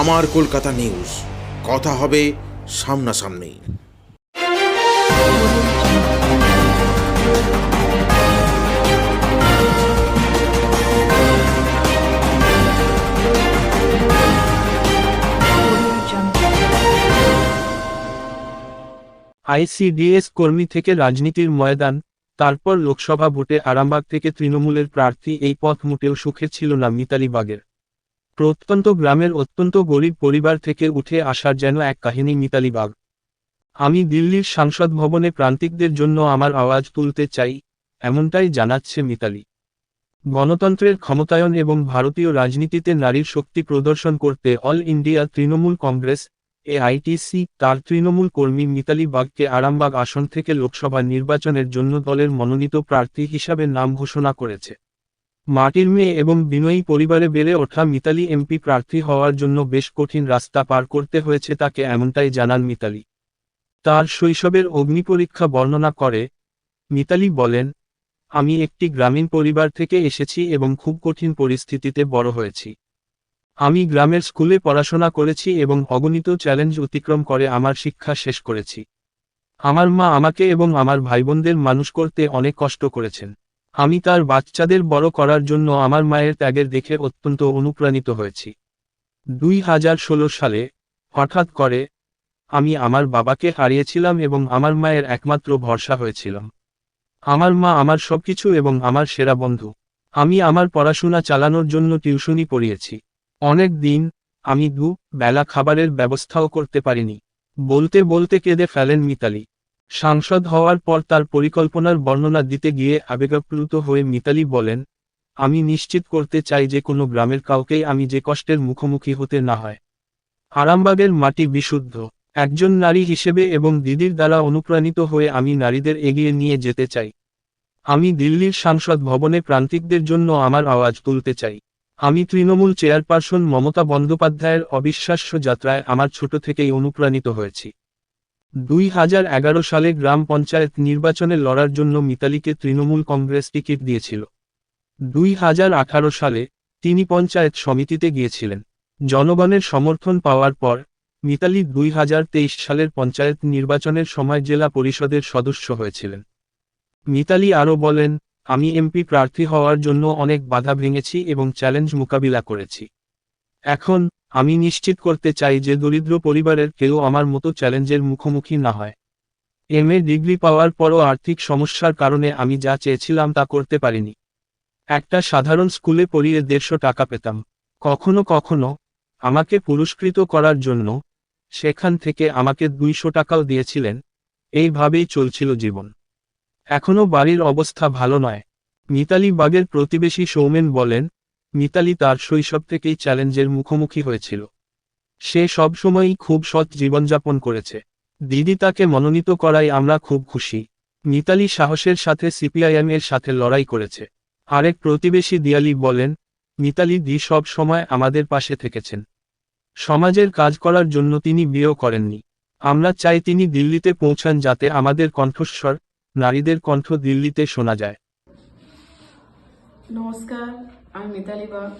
আমার কলকাতা নিউজ, কথা হবে সামনাসামনি। আইসিডিএস কর্মী থেকে রাজনীতির ময়দান, তারপর লোকসভা ভোটে আরামবাগ থেকে তৃণমূলের প্রার্থী, এই পথ মোটেও সুখের ছিল না মিতালি বাগের। প্রত্যন্ত গ্রামের অত্যন্ত গরিব পরিবার থেকে উঠে আসার যেন এক কাহিনী মিতালি বাগ। আমি দিল্লির সাংসদ ভবনে প্রান্তিকদের জন্য আমার আওয়াজ তুলতে চাই, এমনটাই জানাচ্ছে মিতালি। গণতন্ত্রের ক্ষমতায়ন এবং ভারতীয় রাজনীতিতে নারীর শক্তি প্রদর্শন করতে all India Trinamool Congress AITC তার তৃণমূল কর্মী মিতালি বাগকে আরামবাগ আসন থেকে লোকসভা নির্বাচনের জন্য দলের মনোনীত প্রার্থী হিসাবে নাম ঘোষণা করেছে। মাটির মেয়ে এবং বিনয়ী পরিবারে বেড়ে ওঠা মিতালি এমপি প্রার্থী হওয়ার জন্য বেশ কঠিন রাস্তা পার করতে হয়েছে তাকে, এমনটাই জানান মিতালি। তার শৈশবের অগ্নিপরীক্ষা বর্ণনা করে মিতালি বলেন, আমি একটি গ্রামীণ পরিবার থেকে এসেছি এবং খুব কঠিন পরিস্থিতিতে বড় হয়েছি। আমি গ্রামের স্কুলে পড়াশোনা করেছি এবং অগণিত চ্যালেঞ্জ অতিক্রম করে আমার শিক্ষা শেষ করেছি। আমার মা আমাকে এবং আমার ভাইবোনদের মানুষ করতে অনেক কষ্ট করেছেন। আমি তার বাচ্চাদের বড় করার জন্য আমার মায়ের ত্যাগের দেখে অত্যন্ত অনুপ্রাণিত হয়েছি। 2016 সালে হঠাৎ করে আমি আমার বাবাকে হারিয়েছিলাম এবং আমার মায়ের একমাত্র ভরসা হয়েছিলাম। আমার মা আমার সবকিছু এবং আমার সেরা বন্ধু। আমি আমার পড়াশোনা চালানোর জন্য টিউশনি পড়িয়েছি। অনেক দিন আমি বেলা খাবারের ব্যবস্থাও করতে পারিনি। বলতে বলতে কেঁদে ফেলেন মিতালি। সাংসদ হওয়ার পর তার পরিকল্পনার বর্ণনা দিতে গিয়ে আবেগাপ্লুত হয়ে মিতালি বলেন, আমি নিশ্চিত করতে চাই যে কোনো গ্রামের কাউকেই আমি যে কষ্টের মুখোমুখি হতে না হয়। আরামবাগের মাটি বিশুদ্ধ। একজন নারী হিসেবে এবং দিদির দ্বারা অনুপ্রাণিত হয়ে আমি নারীদের এগিয়ে নিয়ে যেতে চাই। আমি দিল্লির সাংসদ ভবনে প্রান্তিকদের জন্য আমার আওয়াজ তুলতে চাই। আমি তৃণমূল চেয়ারপারসন মমতা বন্দ্যোপাধ্যায়ের অবিশ্বাস্য যাত্রায় আমার ছোট থেকেই অনুপ্রাণিত হয়েছি। 2011 সালে গ্রাম পঞ্চায়েত নির্বাচনে লড়ার জন্য মিতালিকে তৃণমূল কংগ্রেস টিকিট দিয়েছিল। 2018 সালে তিনি পঞ্চায়েত সমিতিতে গিয়েছিলেন। জনগণের সমর্থন পাওয়ার পর মিতালি 2023 সালের পঞ্চায়েত নির্বাচনের সময় জেলা পরিষদের সদস্য হয়েছিলেন। মিতালি আরও বলেন, আমি এমপি প্রার্থী হওয়ার জন্য অনেক বাধা ভেঙেছি এবং চ্যালেঞ্জ মোকাবিলা করেছি। এখন আমি নিশ্চিত করতে চাই যে দরিদ্র পরিবারের কেউ আমার মতো চ্যালেঞ্জের মুখোমুখি না হয়। MA ডিগ্রি পাওয়ার পরও আর্থিক সমস্যার কারণে আমি যা চেয়েছিলাম তা করতে পারিনি। একটা সাধারণ স্কুলে পড়িয়ে 150 টাকা পেতাম। কখনো কখনো আমাকে পুরস্কৃত করার জন্য সেখান থেকে আমাকে 200 টাকাও দিয়েছিলেন। এইভাবেই চলছিল জীবন। এখনো বাড়ির অবস্থা ভালো নয়। মিতালি বাগের প্রতিবেশী সৌমেন বলেন, মিতালি তার শৈশব থেকেই চ্যালেঞ্জের মুখোমুখি হয়েছিল। সে সবসময়ই খুব সৎ জীবনযাপন করেছে। দিদি তাকে মনোনীত করায় আমরা খুব খুশি। মিতালি সাহসের সাথে CPIM এর সাথে লড়াই করেছে। আরেক প্রতিবেশী দিয়ালি বলেন, মিতালি দি সব সময় আমাদের পাশে থেকেছেন। সমাজের কাজ করার জন্য তিনি বিয়েও করেননি। আমরা চাই তিনি দিল্লিতে পৌঁছান যাতে আমাদের কণ্ঠস্বর, নারীদের কণ্ঠ দিল্লিতে শোনা যায়। নমস্কার, আমি মিতালি বাগ,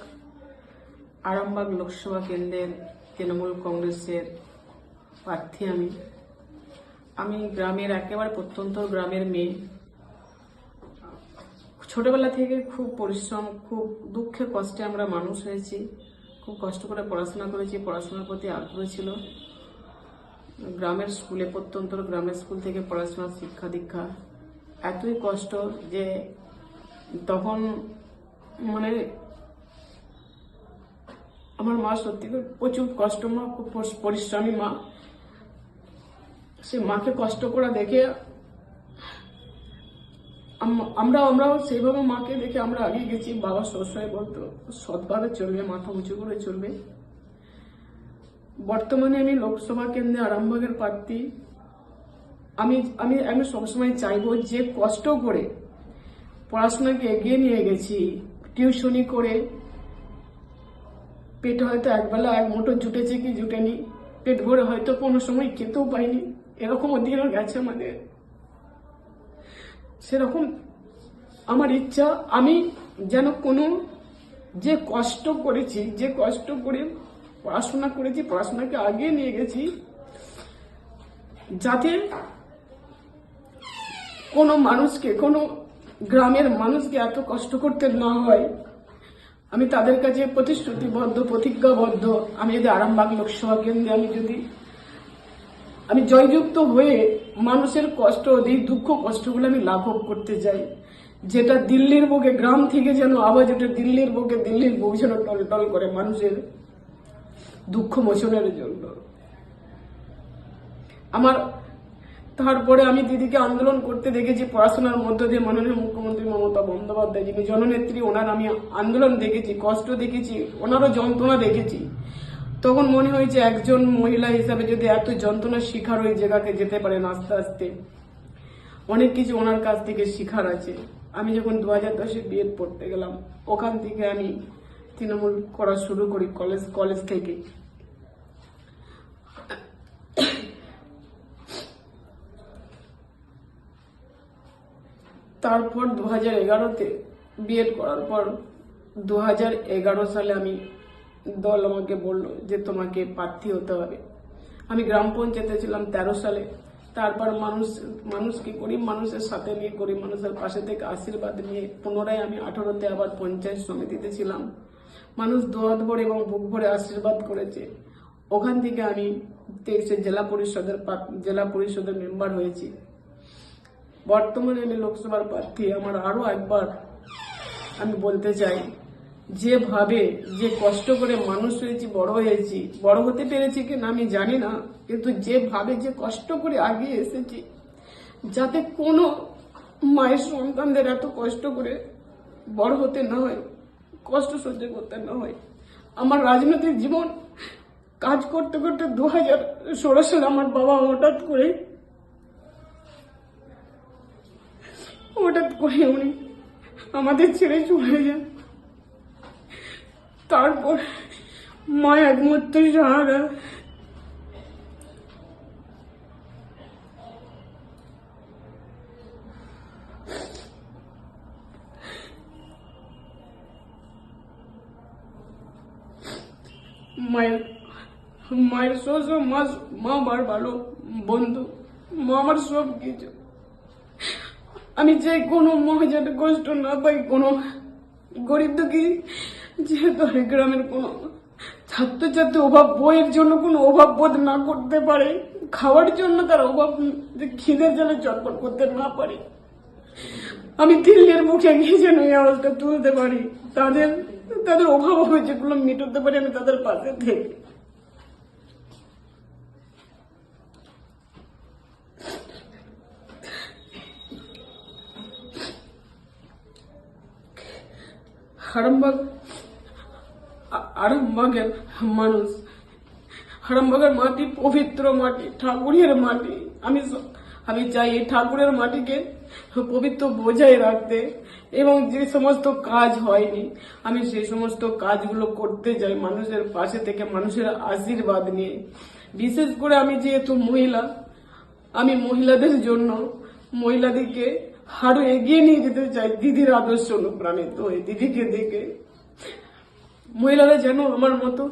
আরামবাগ লোকসভা কেন্দ্রের তৃণমূল কংগ্রেসের প্রার্থী। আমি গ্রামের একেবারে প্রত্যন্ত গ্রামের মেয়ে। ছোটবেলা থেকে খুব পরিশ্রম, খুব দুঃখে কষ্টে আমরা মানুষ হয়েছি। খুব কষ্ট করে পড়াশোনা করেছি, পড়াশোনার প্রতি আগ্রহ ছিল। গ্রামের স্কুলে, প্রত্যন্ত গ্রামের স্কুল থেকে পড়াশোনা, শিক্ষা দীক্ষা এতই কষ্ট যে তখন মানে আমার মা সত্যি প্রচুর কষ্ট, মা খুব পরিশ্রমী মা। সে মাকে কষ্ট করা দেখে আমরাও সেইভাবে মাকে দেখে আমরা আগিয়ে গেছি। বাবা সবসময় বলতো সৎভাবে চলবে, মাথা উঁচু করে চলবে। বর্তমানে আমি লোকসভা কেন্দ্রে আরামবাগের প্রার্থী। আমি সবসময় চাইবো যে কষ্ট করে পড়াশোনাকে এগিয়ে নিয়ে গেছি, টিউশনি করে, পেটে হয়তো একবেলা এক মুঠো জুটেছে কি জুটেনি, পেট ভরে হয়তো কোনো সময় খেতেও পাইনি, এরকমও দিনও গেছে আমাদের। সেরকম আমার ইচ্ছা, আমি যেন কোনো যে কষ্ট করেছি, যে কষ্ট করে পড়াশোনা করেছি, পড়াশোনাকে আগিয়ে নিয়ে গেছি, যাতে কোনো মানুষকে, কোনো গ্রামের মানুষকে এত কষ্ট করতে না হয়। আমি তাদের কাছে প্রতিশ্রুতিবদ্ধ, প্রতিজ্ঞাবদ্ধ। আমি যদি আরামবাগ লোকসভা কেন্দ্রে আমি জয়যুক্ত হয়ে মানুষের কষ্ট, এই দুঃখ কষ্টগুলো আমি লাঘব করতে চাই। যেটা দিল্লির বুকে, গ্রাম থেকে যেন আওয়াজ ওঠে দিল্লির বুকে, দিল্লির বুক যেন টলটল করে মানুষের দুঃখ মোচনের জন্য। তারপরে আমি দিদিকে আন্দোলন করতে দেখেছি পড়াশোনার মধ্য দিয়ে। মাননীয় মুখ্যমন্ত্রী মমতা বন্দ্যোপাধ্যায় যিনি জননেত্রী, ওনার আমি আন্দোলন দেখেছি, কষ্ট দেখেছি, ওনারও যন্ত্রণা দেখেছি। তখন মনে হয়েছে একজন মহিলা হিসাবে যদি এত যন্ত্রণার শিকার ওই জায়গাকে যেতে পারেন, আস্তে আস্তে অনেক কিছু ওনার কাছ থেকে শিখার আছে। আমি যখন 2010-এ বিএড পড়তে গেলাম, ওখান থেকে আমি তৃণমূল করা শুরু করি কলেজ থেকে। তারপর 2011-তে বিএড করার পর 2011 সালে দল আমাকে বলল যে তোমাকে প্রার্থী হতে হবে। আমি গ্রাম পঞ্চায়েতে ছিলাম 13 সালে। তারপর মানুষ কি করি, মানুষের সাথে নিয়ে করি, মানুষের পাশে থেকে আশীর্বাদ নিয়ে পুনরায় আমি 18-তে আবার পঞ্চায়েত সমিতিতে ছিলাম। মানুষ দোয়াত ভরে এবং বুক ভরে আশীর্বাদ করেছে। ওখান থেকে আমি 23-এ জেলা পরিষদের মেম্বার হয়েছি। বর্তমানে আমি লোকসভার প্রার্থী। আমার আরো একবার আমি বলতে চাই, যেভাবে যে কষ্ট করে মানুষ হয়েছি, বড় হতে পেরেছি কিনা আমি জানি না, কিন্তু যেভাবে যে কষ্ট করে আগিয়ে এসেছি, যাতে কোনো মায়ের সন্তানদের এত কষ্ট করে বড় হতে না হয়, কষ্ট সহ্য করতে না হয়। আমার রাজনৈতিক জীবন কাজ করতে করতে 2016 সালে আমার বাবা হঠাৎ করে উনি আমাদের ছেড়ে চলে যান। তারপর মা একমাত্র সাহারা। মায়ের সব মা বার ভালো বন্ধু, মা আমার সব কিছু। আমি চাই কোনো মা যাতে কষ্ট না পাই, কোনো গরিব দুঃখী, যেহেতু গ্রামের কোনো ছাত্রছাত্রী বইয়ের জন্য কোনো অভাব বোধ না করতে পারে, খাওয়ার জন্য তার অভাব, খিদের জন্য চটপট করতে না পারে। আমি দিল্লির মুখে গিয়ে যেন এই আওয়াজটা তুলতে পারি, তাদের অভাব হবে যেগুলো মেটাতে পারি আমি তাদের পাশে থেকে। আরামবাগের মাটি পবিত্র মাটি, ঠাকুরের মাটি। আমি চাই এই ঠাকুরের মাটিকে পবিত্র বজায় রাখতে, এবং যে সমস্ত কাজ হয়নি আমি সেই সমস্ত কাজগুলো করতে চাই মানুষের পাশে থেকে, মানুষের আশীর্বাদ নিয়ে। বিশেষ করে আমি যেহেতু মহিলা, আমি মহিলাদের জন্য, মহিলাদেরকে আরো এগিয়ে নিয়ে যেতে চাই। দিদির আদর্শ অনুপ্রাণিত হয়ে দিদিকে দেখে মহিলারা যেন আমার মতো,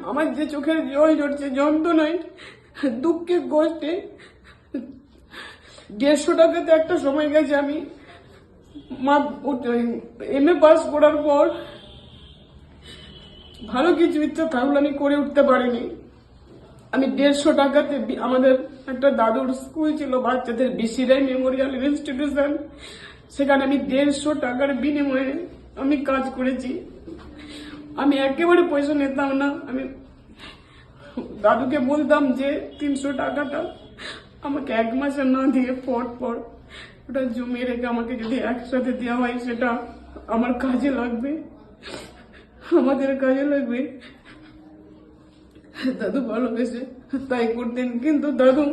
আমার যে চোখের জল ঝরছে যন্ত্রণায়, দুঃখে, কষ্টে, 150 টাকাতে একটা সময় গেছে। আমি MA পাস করার পর ভালো কিছু ইচ্ছা থাকলে আমি করে উঠতে পারিনি। আমি 150 টাকাতে, আমাদের একটা দাদুর স্কুল ছিল বাচ্চাদের, BC রায় মেমোরিয়াল ইনস্টিটিউশন, সেখানে আমি 150 টাকার বিনিময়ে আমি কাজ করেছি। আমি একেবারে পয়সা নিতাম না। আমি দাদুকে বলতাম যে 300 টাকাটা আমাকে 1 মাসে না দিয়ে পর ওটা জমিয়ে রেখে আমাকে যদি একসাথে দেওয়া হয়, সেটা আমার কাজে লাগবে, আমাদের কাজে লাগবে। দাদু ভালোবেসে তাই করতেন। কিন্তু দাদু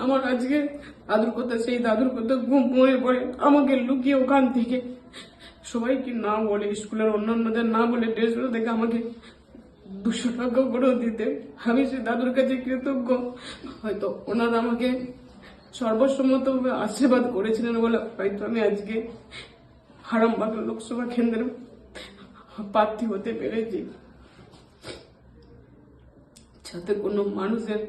আমার আজকে সেই দাদুর কথা ঘুম মনে পড়ে। আমাকে লুকিয়ে ওখান থেকে সবাইকে না বলে, স্কুলের অন্যান্যদের না বলে, 150 থেকে আমাকে 200 টাকা করেও দিতে। আমি সে দাদুর কাছে কৃতজ্ঞ। হয়তো ওনারা আমাকে সর্বসম্মতভাবে আশীর্বাদ করেছিলেন বলে হয়তো আমি আজকে আরামবাগ লোকসভা কেন্দ্রে প্রার্থী হতে পেরেছি, যাতে কোনো মানুষের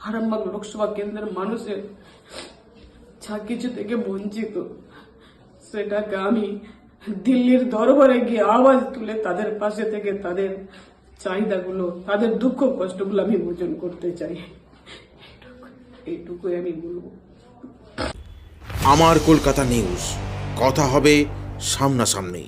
আরামবাগ লোকসভা কেন্দ্রের মানুষের যা কিছু থেকে বঞ্চিত, সেটাকে আমি দিল্লির দরবারে গিয়ে আওয়াজ তুলে তাদের পাশে থেকে তাদের চাহিদাগুলো, তাদের দুঃখ কষ্টগুলো আমি মোচন করতে চাই। এইটুকুই আমি বলবো। আমার কলকাতা নিউজ, কথা হবে সামনাসামনি।